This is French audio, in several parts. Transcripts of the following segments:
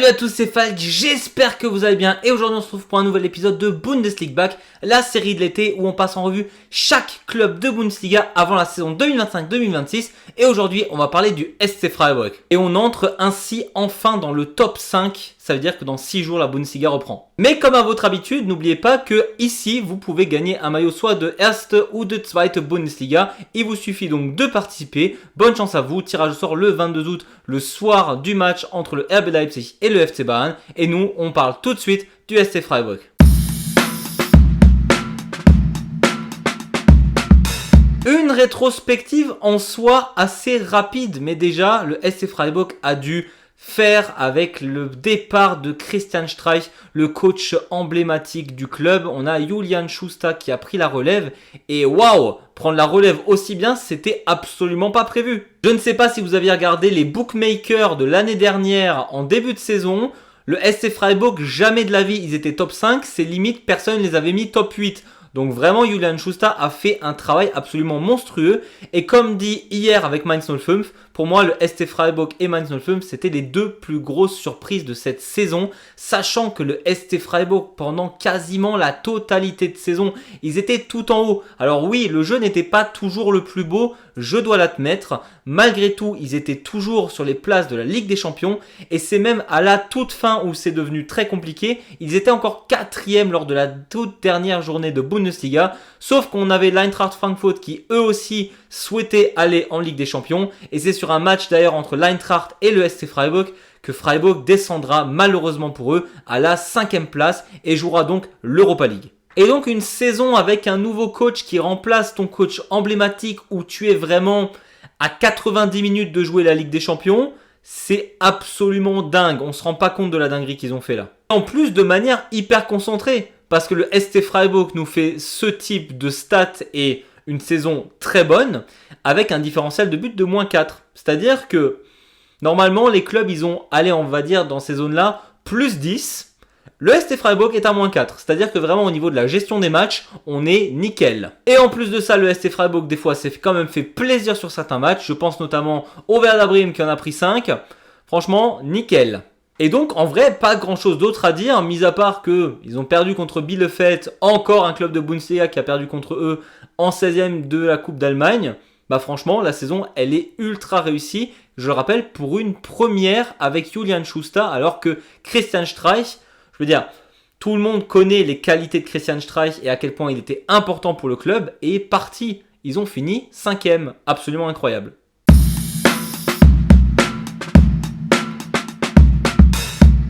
Salut à tous, c'est Falk, j'espère que vous allez bien et aujourd'hui on se retrouve pour un nouvel épisode de Bundesliga Back, la série de l'été où on passe en revue chaque club de Bundesliga avant la saison 2025-2026 et aujourd'hui on va parler du SC Freiburg. Et on entre ainsi enfin dans le top 5, ça veut dire que dans 6 jours la Bundesliga reprend. Mais comme à votre habitude, n'oubliez pas que ici vous pouvez gagner un maillot soit de Erste ou de Zweite Bundesliga, il vous suffit donc de participer, bonne chance à vous, tirage au sort le 22 août, le soir du match entre le RB Leipzig et le FC Bayern. Et nous, on parle tout de suite du SC Freiburg. Une rétrospective en soi assez rapide, mais déjà, le SC Freiburg a dû faire avec le départ de Christian Streich, le coach emblématique du club. On a Julian Schuster qui a pris la relève et waouh, prendre la relève aussi bien, c'était absolument pas prévu. Je ne sais pas si vous aviez regardé les bookmakers de l'année dernière en début de saison. Le SC Freiburg, jamais de la vie, ils étaient top 5, c'est limite personne ne les avait mis top 8. Donc vraiment, Julian Schuster a fait un travail absolument monstrueux. Et comme dit hier avec Mainz 05, pour moi, le SC Freiburg et Mainz 05, c'était les deux plus grosses surprises de cette saison. Sachant que le SC Freiburg, pendant quasiment la totalité de saison, ils étaient tout en haut. Alors oui, le jeu n'était pas toujours le plus beau, je dois l'admettre. Malgré tout, ils étaient toujours sur les places de la Ligue des Champions. Et c'est même à la toute fin où c'est devenu très compliqué. Ils étaient encore 4e lors de la toute dernière journée de Bundesliga. Sauf qu'on avait l'Eintracht Frankfurt qui eux aussi souhaitaient aller en Ligue des Champions. Et c'est sur un match d'ailleurs entre l'Eintracht et le SC Freiburg que Freiburg descendra malheureusement pour eux à la 5e place et jouera donc l'Europa League. Et donc une saison avec un nouveau coach qui remplace ton coach emblématique où tu es vraiment à 90 minutes de jouer la Ligue des Champions, c'est absolument dingue. On se rend pas compte de la dinguerie qu'ils ont fait là. En plus de manière hyper concentrée, parce que le SC Freiburg nous fait ce type de stats et une saison très bonne, avec un différentiel de but de -4. C'est-à-dire que normalement les clubs ils ont, allez on va dire dans ces zones-là, plus 10. Le SC Freiburg est à -4, c'est-à-dire que vraiment au niveau de la gestion des matchs, on est nickel. Et en plus de ça, le SC Freiburg des fois s'est quand même fait plaisir sur certains matchs. Je pense notamment au Werder Bremen qui en a pris 5. Franchement, nickel. Et donc en vrai, pas grand-chose d'autre à dire, mis à part que ils ont perdu contre Bielefeld, encore un club de Bundesliga qui a perdu contre eux en 16e de la Coupe d'Allemagne. Bah franchement, la saison, elle est ultra réussie. Je le rappelle, pour une première avec Julian Schuster, alors que Christian Streich, je veux dire, tout le monde connaît les qualités de Christian Streich et à quel point il était important pour le club et est parti. Ils ont fini 5e, absolument incroyable.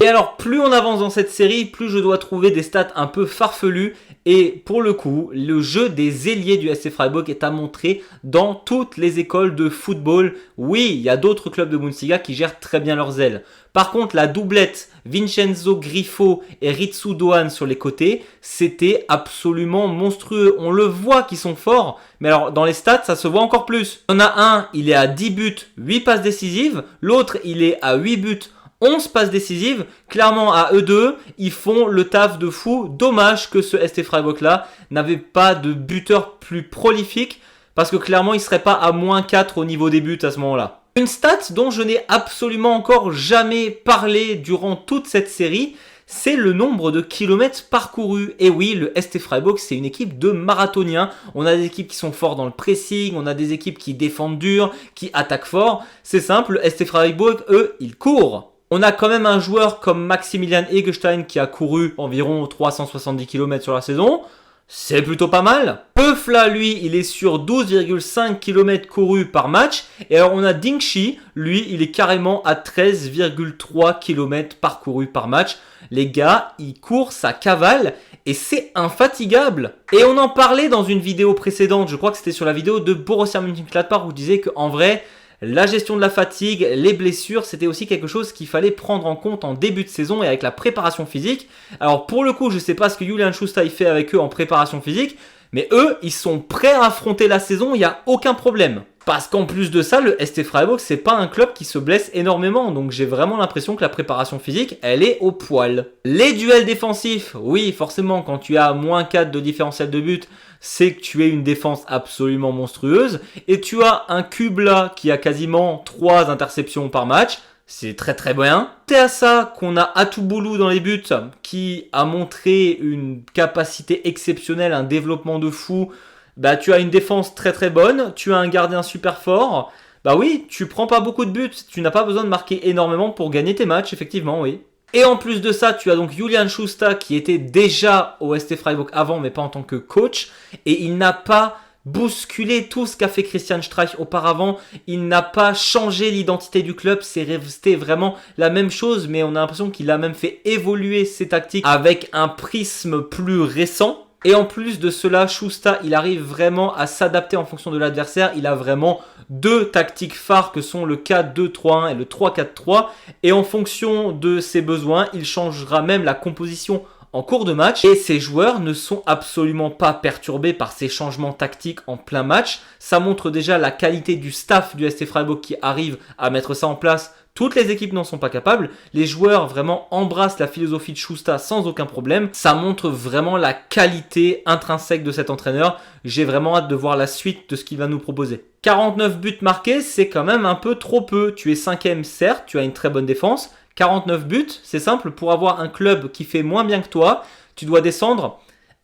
Et alors, plus on avance dans cette série, plus je dois trouver des stats un peu farfelues. Et pour le coup, le jeu des ailiers du SC Freiburg est à montrer dans toutes les écoles de football. Oui, il y a d'autres clubs de Bundesliga qui gèrent très bien leurs ailes. Par contre, la doublette Vincenzo Grifo et Ritsu Doan sur les côtés, c'était absolument monstrueux. On le voit qu'ils sont forts, mais alors dans les stats, ça se voit encore plus. Il y en a un, il est à 10 buts, 8 passes décisives. L'autre, il est à 8 buts, 11 passes décisives. Clairement, à eux deux, ils font le taf de fou. Dommage que ce SC Freiburg-là n'avait pas de buteur plus prolifique parce que clairement, il serait pas à -4 au niveau des buts à ce moment-là. Une stat dont je n'ai absolument encore jamais parlé durant toute cette série, c'est le nombre de kilomètres parcourus. Et oui, le SC Freiburg, c'est une équipe de marathoniens. On a des équipes qui sont fortes dans le pressing, on a des équipes qui défendent dur, qui attaquent fort. C'est simple, le SC Freiburg, eux, ils courent. On a quand même un joueur comme Maximilian Eggestein qui a couru environ 370 km sur la saison. C'est plutôt pas mal. Eufla, lui, il est sur 12,5 km courus par match. Et alors, on a Dingshi, lui, il est carrément à 13,3 km parcourus par match. Les gars, ils courent, ça cavale et c'est infatigable. Et on en parlait dans une vidéo précédente, je crois que c'était sur la vidéo de Borussia Mönchengladbach où je disais qu'en vrai, la gestion de la fatigue, les blessures, c'était aussi quelque chose qu'il fallait prendre en compte en début de saison et avec la préparation physique. Alors pour le coup, je ne sais pas ce que Julian Schuster fait avec eux en préparation physique, mais eux, ils sont prêts à affronter la saison, il n'y a aucun problème. Parce qu'en plus de ça, le SC Freiburg, c'est pas un club qui se blesse énormément. Donc j'ai vraiment l'impression que la préparation physique, elle est au poil. Les duels défensifs, oui, forcément, quand tu as -4 de différentiel de but, c'est que tu es une défense absolument monstrueuse. Et tu as un Kubla qui a quasiment 3 interceptions par match. C'est très très bien. C'est à ça qu'on a Atuboulou dans les buts qui a montré une capacité exceptionnelle, un développement de fou. Bah tu as une défense très très bonne, tu as un gardien super fort. Bah oui, tu prends pas beaucoup de buts, tu n'as pas besoin de marquer énormément pour gagner tes matchs, effectivement, oui. Et en plus de ça, tu as donc Julian Schuster qui était déjà au ST Freiburg avant, mais pas en tant que coach. Et il n'a pas bousculé tout ce qu'a fait Christian Streich auparavant. Il n'a pas changé l'identité du club. C'est resté vraiment la même chose, mais on a l'impression qu'il a même fait évoluer ses tactiques avec un prisme plus récent. Et en plus de cela, Schuster, il arrive vraiment à s'adapter en fonction de l'adversaire. Il a vraiment deux tactiques phares que sont le 4-2-3-1 et le 3-4-3. Et en fonction de ses besoins, il changera même la composition en cours de match. Et ces joueurs ne sont absolument pas perturbés par ces changements tactiques en plein match. Ça montre déjà la qualité du staff du SC Freiburg qui arrive à mettre ça en place. Toutes les équipes n'en sont pas capables. Les joueurs vraiment embrassent la philosophie de Schuster sans aucun problème. Ça montre vraiment la qualité intrinsèque de cet entraîneur. J'ai vraiment hâte de voir la suite de ce qu'il va nous proposer. 49 buts marqués, c'est quand même un peu trop peu. Tu es 5e, certes, tu as une très bonne défense. 49 buts, c'est simple, pour avoir un club qui fait moins bien que toi, tu dois descendre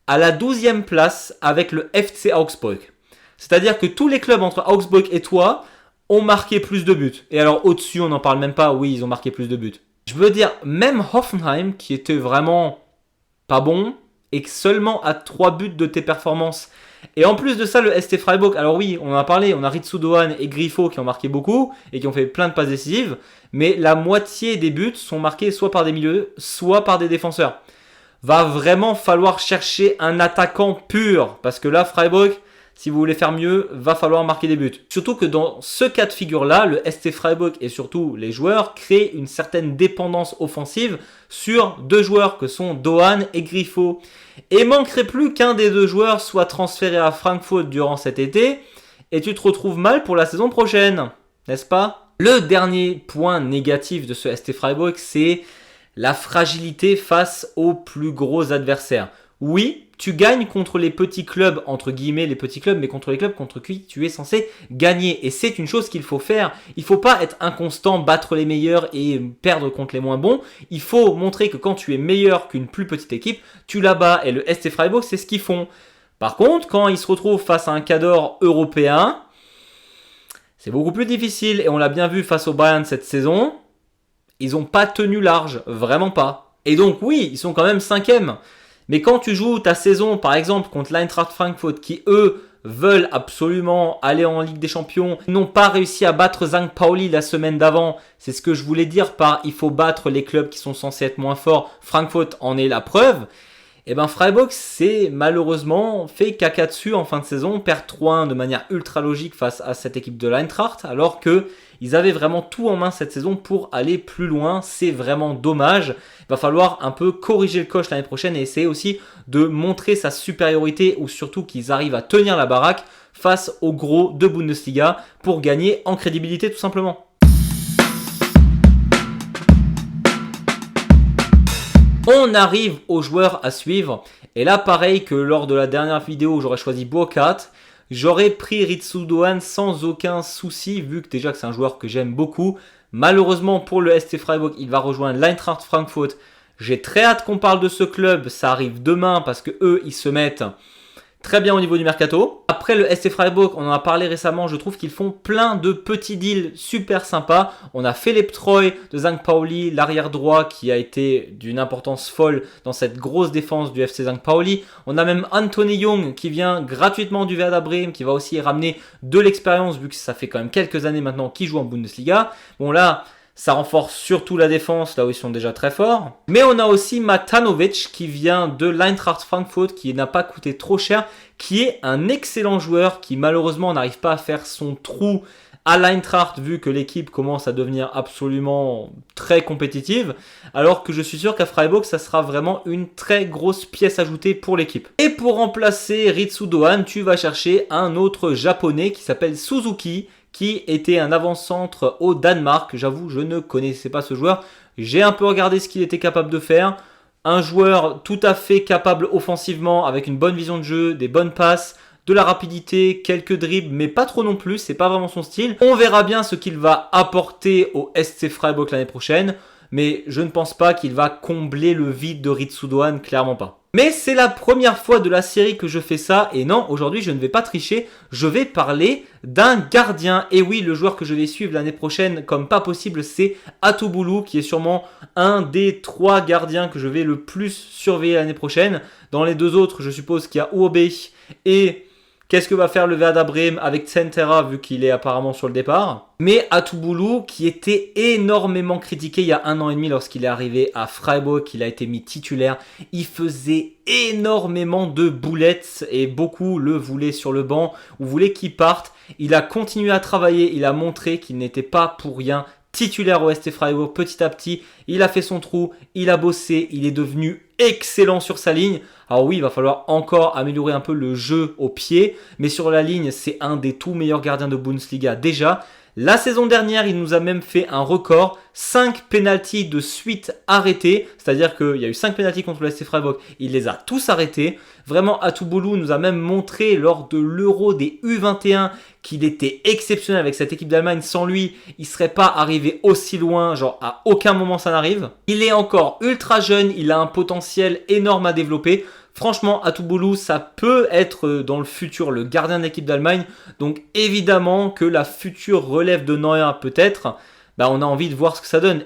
à la 12e place avec le FC Augsburg. C'est-à-dire que tous les clubs entre Augsburg et toi ont marqué plus de buts. Et alors au-dessus, on n'en parle même pas, oui, ils ont marqué plus de buts. Je veux dire, même Hoffenheim, qui était vraiment pas bon, est seulement à 3 buts de tes performances. Et en plus de ça, le ST Freiburg, alors oui, on en a parlé, on a Ritsu Doan et Grifo qui ont marqué beaucoup et qui ont fait plein de passes décisives, mais la moitié des buts sont marqués soit par des milieux, soit par des défenseurs. Va vraiment falloir chercher un attaquant pur, parce que là, Freiburg, si vous voulez faire mieux, va falloir marquer des buts. Surtout que dans ce cas de figure-là, le ST Freiburg et surtout les joueurs créent une certaine dépendance offensive sur deux joueurs que sont Doan et Grifo. Et manquerait plus qu'un des deux joueurs soit transféré à Francfort durant cet été et tu te retrouves mal pour la saison prochaine, n'est-ce pas? Le dernier point négatif de ce ST Freiburg, c'est la fragilité face aux plus gros adversaires. Oui, tu gagnes contre les petits clubs, entre guillemets les petits clubs, mais contre les clubs contre qui tu es censé gagner. Et c'est une chose qu'il faut faire. Il ne faut pas être inconstant, battre les meilleurs et perdre contre les moins bons. Il faut montrer que quand tu es meilleur qu'une plus petite équipe, tu la bats. Et le ST Freiburg, c'est ce qu'ils font. Par contre, quand ils se retrouvent face à un cadre européen, c'est beaucoup plus difficile. Et on l'a bien vu face au Bayern cette saison, ils n'ont pas tenu large, vraiment pas. Et donc oui, ils sont quand même 5e. Mais quand tu joues ta saison, par exemple, contre l'Eintracht Francfort, qui eux veulent absolument aller en Ligue des Champions, n'ont pas réussi à battre St. Pauli la semaine d'avant, c'est ce que je voulais dire par il faut battre les clubs qui sont censés être moins forts, Francfort en est la preuve. Et ben Freiburg s'est malheureusement fait caca dessus en fin de saison, perd 3-1 de manière ultra logique face à cette équipe de l'Eintracht, alors que ils avaient vraiment tout en main cette saison pour aller plus loin. C'est vraiment dommage. Il va falloir un peu corriger le coche l'année prochaine et essayer aussi de montrer sa supériorité ou surtout qu'ils arrivent à tenir la baraque face aux gros de Bundesliga pour gagner en crédibilité tout simplement. On arrive aux joueurs à suivre. Et là, pareil que lors de la dernière vidéo où j'aurais choisi Burkhardt, j'aurais pris Ritsu Doan sans aucun souci, vu que déjà que c'est un joueur que j'aime beaucoup. Malheureusement pour le ST Freiburg, il va rejoindre l'Eintracht Francfort. J'ai très hâte qu'on parle de ce club, ça arrive demain parce que eux, ils se mettent très bien au niveau du mercato. Après le SC Freiburg, on en a parlé récemment, je trouve qu'ils font plein de petits deals super sympas. On a Philipp Treu de St. Pauli, l'arrière droit qui a été d'une importance folle dans cette grosse défense du FC St. Pauli. On a même Anthony Jung qui vient gratuitement du Werder Bremen, qui va aussi ramener de l'expérience vu que ça fait quand même quelques années maintenant qu'il joue en Bundesliga. Bon là, ça renforce surtout la défense, là où ils sont déjà très forts. Mais on a aussi Matanovic qui vient de l'Eintracht Francfort, qui n'a pas coûté trop cher, qui est un excellent joueur qui malheureusement n'arrive pas à faire son trou à l'Eintracht vu que l'équipe commence à devenir absolument très compétitive, alors que je suis sûr qu'à Freiburg, ça sera vraiment une très grosse pièce ajoutée pour l'équipe. Et pour remplacer Ritsu Doan, tu vas chercher un autre japonais qui s'appelle Suzuki, qui était un avant-centre au Danemark. J'avoue, je ne connaissais pas ce joueur. J'ai un peu regardé ce qu'il était capable de faire. Un joueur tout à fait capable offensivement, avec une bonne vision de jeu, des bonnes passes, de la rapidité, quelques dribbles, mais pas trop non plus, c'est pas vraiment son style. On verra bien ce qu'il va apporter au SC Freiburg l'année prochaine, mais je ne pense pas qu'il va combler le vide de Ritsu Doan, clairement pas. Mais c'est la première fois de la série que je fais ça, et non, aujourd'hui je ne vais pas tricher, je vais parler d'un gardien. Et oui, le joueur que je vais suivre l'année prochaine comme pas possible, c'est Atuboulou, qui est sûrement un des 3 gardiens que je vais le plus surveiller l'année prochaine. Dans les 2 autres, je suppose qu'il y a Uobe et... Qu'est-ce que va faire le Werder Bremen avec Tsentera vu qu'il est apparemment sur le départ? Mais Atuboulou, qui était énormément critiqué il y a 1 an et demi lorsqu'il est arrivé à Freiburg, qu'il a été mis titulaire, il faisait énormément de boulettes et beaucoup le voulaient sur le banc ou voulaient qu'il parte. Il a continué à travailler, il a montré qu'il n'était pas pour rien titulaire au SC Freiburg petit à petit. Il a fait son trou, il a bossé, il est devenu excellent sur sa ligne. Alors oui, il va falloir encore améliorer un peu le jeu au pied, mais sur la ligne, c'est un des tout meilleurs gardiens de Bundesliga déjà. La saison dernière, il nous a même fait un record, 5 pénaltys de suite arrêtés, c'est-à-dire qu'il y a eu 5 pénaltys contre le SC Freiburg, il les a tous arrêtés. Vraiment, Atuboulou nous a même montré lors de l'Euro des U21 qu'il était exceptionnel avec cette équipe d'Allemagne. Sans lui, il ne serait pas arrivé aussi loin, genre à aucun moment ça n'arrive. Il est encore ultra jeune, il a un potentiel énorme à développer. Franchement, Atuboulou, ça peut être dans le futur le gardien de l'équipe d'Allemagne. Donc évidemment que la future relève de Neuer peut-être, on a envie de voir ce que ça donne.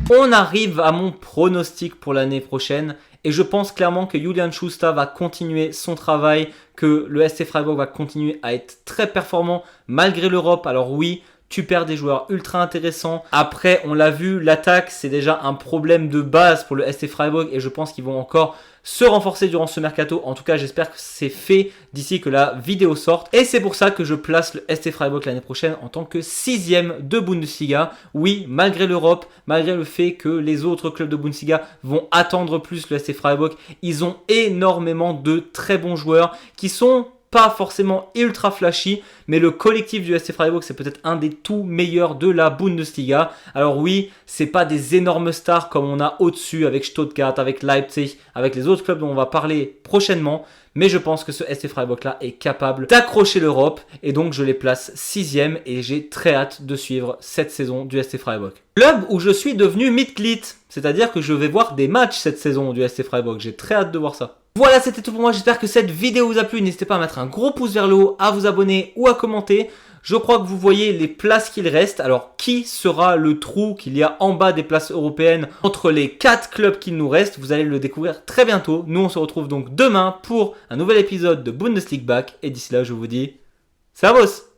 On arrive à mon pronostic pour l'année prochaine et je pense clairement que Julian Schuster va continuer son travail, que le SC Freiburg va continuer à être très performant malgré l'Europe. Alors oui, tu perds des joueurs ultra intéressants. Après, on l'a vu, l'attaque, c'est déjà un problème de base pour le SC Freiburg et je pense qu'ils vont encore se renforcer durant ce mercato. En tout cas, j'espère que c'est fait d'ici que la vidéo sorte. Et c'est pour ça que je place le SC Freiburg l'année prochaine en tant que 6e de Bundesliga. Oui, malgré l'Europe, malgré le fait que les autres clubs de Bundesliga vont attendre plus le SC Freiburg, ils ont énormément de très bons joueurs qui sont pas forcément ultra flashy, mais le collectif du SC Freiburg, c'est peut-être un des tout meilleurs de la Bundesliga. Alors oui, c'est pas des énormes stars comme on a au-dessus avec Stuttgart, avec Leipzig, avec les autres clubs dont on va parler prochainement, mais je pense que ce SC Freiburg-là est capable d'accrocher l'Europe, et donc je les place 6e, et j'ai très hâte de suivre cette saison du SC Freiburg. Club où je suis devenu Mitglied, c'est-à-dire que je vais voir des matchs cette saison du SC Freiburg, j'ai très hâte de voir ça. Voilà, c'était tout pour moi, j'espère que cette vidéo vous a plu, n'hésitez pas à mettre un gros pouce vers le haut, à vous abonner ou à commenter. Je crois que vous voyez les places qu'il reste, alors qui sera le trou qu'il y a en bas des places européennes entre les 4 clubs qu'il nous reste, vous allez le découvrir très bientôt. Nous on se retrouve donc demain pour un nouvel épisode de Bundesliga Back, et d'ici là je vous dis, servus!